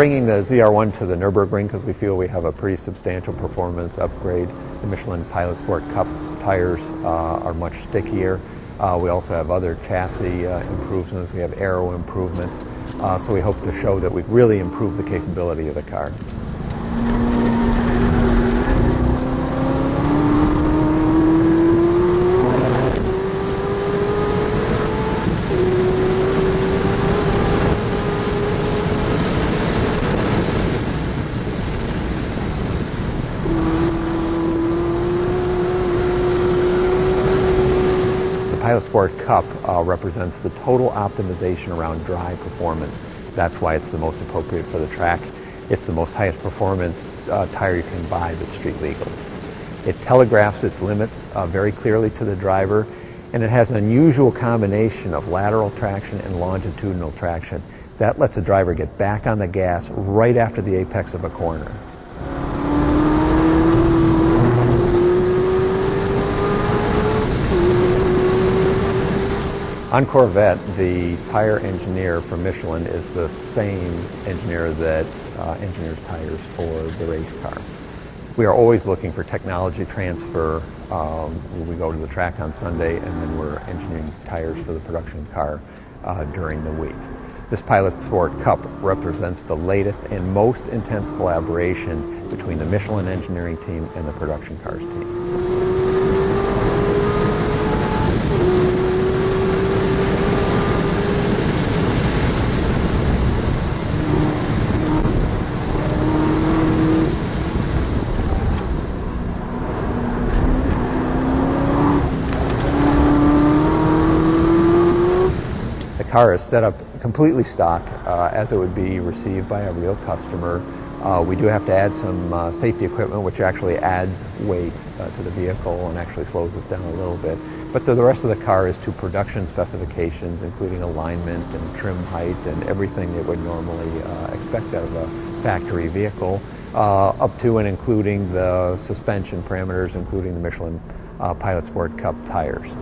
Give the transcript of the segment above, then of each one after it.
bringing the ZR1 to the Nurburgring because we feel we have a pretty substantial performance upgrade. The Michelin Pilot Sport Cup tires are much stickier. We also have other chassis improvements. We have aero improvements. So we hope to show that we've really improved the capability of the car. Pilot Sport Cup represents the total optimization around dry performance. That's why it's the most appropriate for the track. It's the most highest performance tire you can buy that's street legal. It telegraphs its limits very clearly to the driver, and it has an unusual combination of lateral traction and longitudinal traction. That lets a driver get back on the gas right after the apex of a corner. On Corvette, the tire engineer from Michelin is the same engineer that engineers tires for the race car. We are always looking for technology transfer. We go to the track on Sunday, and then we're engineering tires for the production car during the week. This Pilot Sport Cup represents the latest and most intense collaboration between the Michelin engineering team and the production cars team. The car is set up completely stock as it would be received by a real customer. We do have to add some safety equipment, which actually adds weight to the vehicle and actually slows us down a little bit. But the rest of the car is to production specifications, including alignment and trim height and everything that would normally expect out of a factory vehicle, up to and including the suspension parameters, including the Michelin Pilot Sport Cup tires.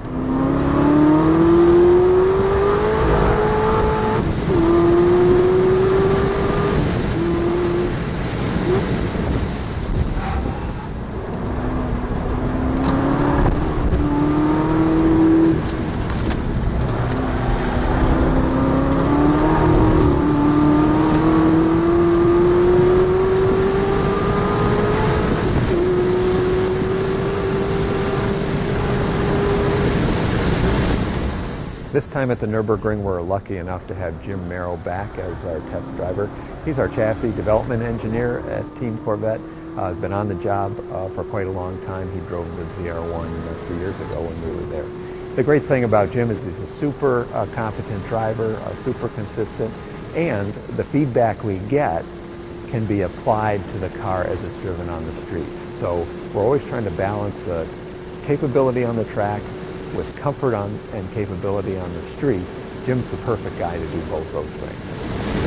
This time at the Nurburgring, we're lucky enough to have Jim Merrow back as our test driver. He's our chassis development engineer at Team Corvette. Has been on the job for quite a long time. He drove the ZR1 3 years ago when we were there. The great thing about Jim is he's a super competent driver, super consistent, and the feedback we get can be applied to the car as it's driven on the street. So we're always trying to balance the capability on the track with comfort and capability on the street. Jim's the perfect guy to do both those things.